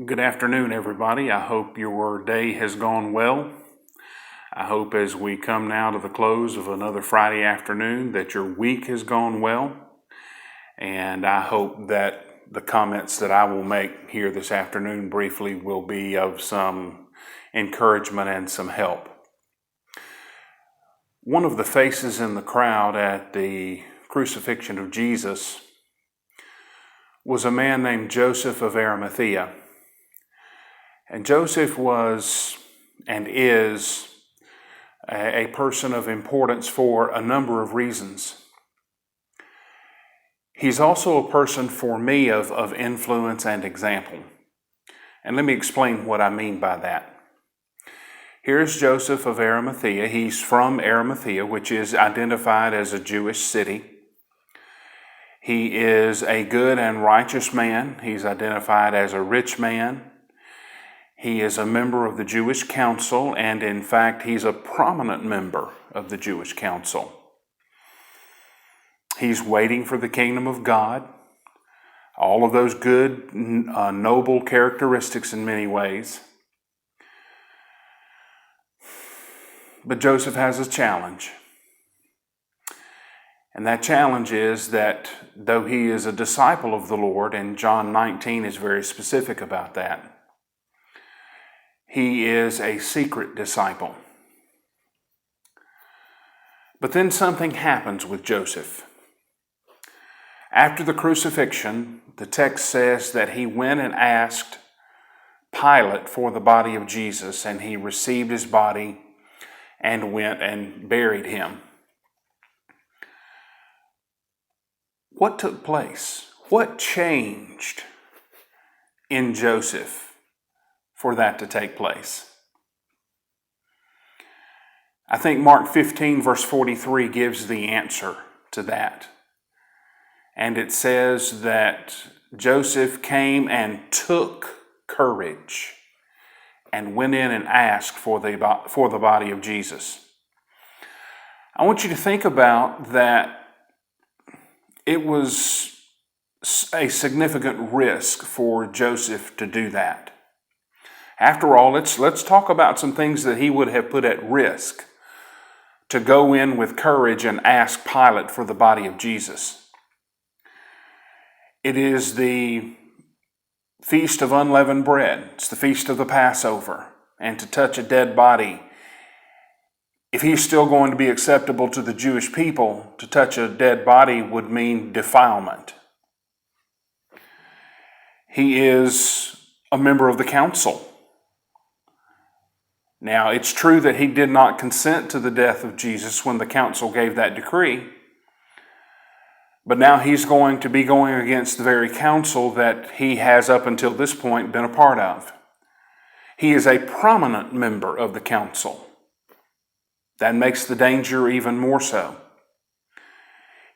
Good afternoon, everybody. I hope your day has gone well. I hope as we come now to the close of another Friday afternoon that your week has gone well. And I hope that the comments that I will make here this afternoon briefly will be of some encouragement and some help. One of the faces in the crowd at the crucifixion of Jesus was a man named Joseph of Arimathea. And Joseph was and is a person of importance for a number of reasons. He's also a person for me of influence and example. And let me explain what I mean by that. Here's Joseph of Arimathea. He's from Arimathea, which is identified as a Jewish city. He is a good and righteous man. He's identified as a rich man. He is a member of the Jewish council, and in fact, he's a prominent member of the Jewish council. He's waiting for the kingdom of God. All of those good, noble characteristics in many ways. But Joseph has a challenge. And that challenge is that though he is a disciple of the Lord, and John 19 is very specific about that, he is a secret disciple. But then something happens with Joseph. After the crucifixion, the text says that he went and asked Pilate for the body of Jesus, and he received his body and went and buried him. What took place? What changed in Joseph for that to take place? I think Mark 15 verse 43 gives the answer to that. And it says that Joseph came and took courage and went in and asked for the body of Jesus. I want you to think about that. It was a significant risk for Joseph to do that. After all, let's talk about some things that he would have put at risk to go in with courage and ask Pilate for the body of Jesus. It is the Feast of Unleavened Bread. It's the Feast of the Passover. And to touch a dead body, if he's still going to be acceptable to the Jewish people, to touch a dead body would mean defilement. He is a member of the council. Now, it's true that he did not consent to the death of Jesus when the council gave that decree. But now he's going to be going against the very council that he has up until this point been a part of. He is a prominent member of the council. That makes the danger even more so.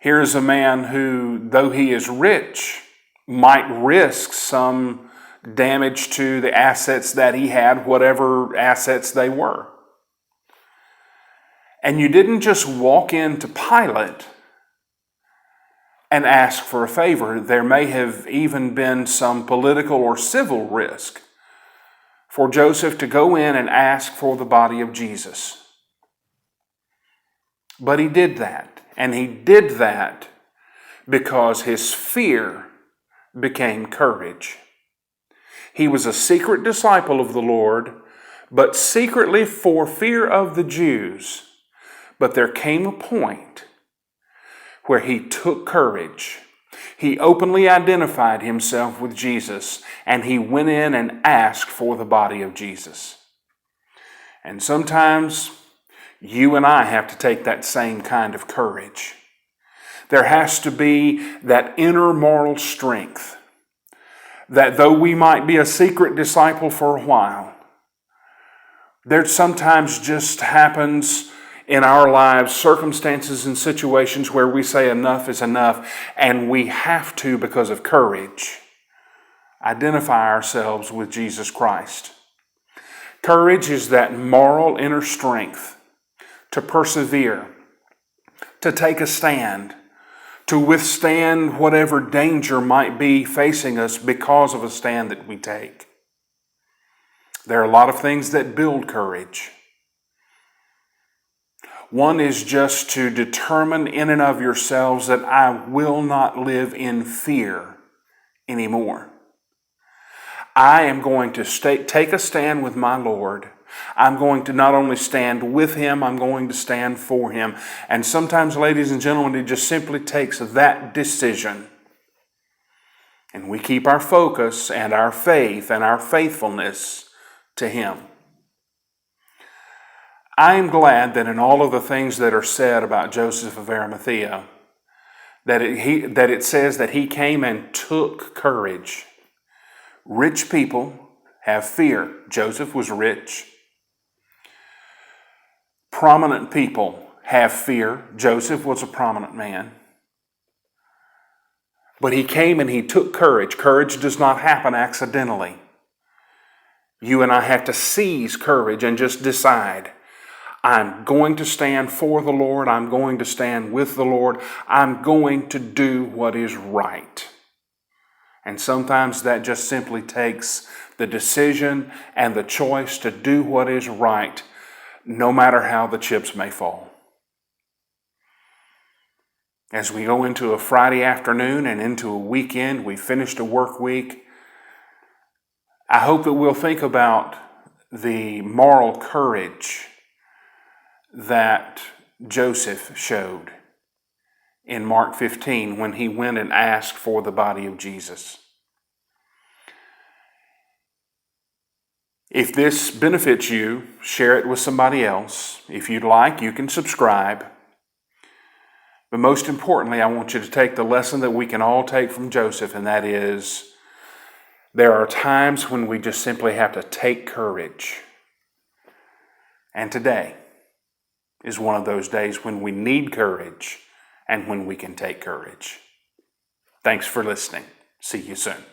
Here is a man who, though he is rich, might risk some damage to the assets that he had, whatever assets they were. And you didn't just walk into Pilate and ask for a favor. There may have even been some political or civil risk for Joseph to go in and ask for the body of Jesus. But he did that. And he did that because his fear became courage. He was a secret disciple of the Lord, but secretly for fear of the Jews. But there came a point where he took courage. He openly identified himself with Jesus, and he went in and asked for the body of Jesus. And sometimes you and I have to take that same kind of courage. There has to be that inner moral strength that though we might be a secret disciple for a while, there sometimes just happens in our lives circumstances and situations where we say enough is enough, and we have to, because of courage, identify ourselves with Jesus Christ. Courage is that moral inner strength to persevere, to take a stand, to withstand whatever danger might be facing us because of a stand that we take. There are a lot of things that build courage. One is just to determine in and of yourselves that I will not live in fear anymore. I am going to take a stand with my Lord. I'm going to not only stand with Him, I'm going to stand for Him. And sometimes, ladies and gentlemen, it just simply takes that decision. And we keep our focus and our faith and our faithfulness to Him. I am glad that in all of the things that are said about Joseph of Arimathea, that it says that he came and took courage. Rich people have fear. Joseph was rich. Prominent people have fear. Joseph was a prominent man. But he came and he took courage. Courage does not happen accidentally. You and I have to seize courage and just decide, I'm going to stand for the Lord. I'm going to stand with the Lord. I'm going to do what is right. And sometimes that just simply takes the decision and the choice to do what is right, no matter how the chips may fall. As we go into a Friday afternoon and into a weekend, we finished a work week, I hope that we'll think about the moral courage that Joseph showed in Mark 15 when he went and asked for the body of Jesus. If this benefits you, share it with somebody else. If you'd like, you can subscribe. But most importantly, I want you to take the lesson that we can all take from Joseph, and that is, there are times when we just simply have to take courage. And today is one of those days when we need courage and when we can take courage. Thanks for listening. See you soon.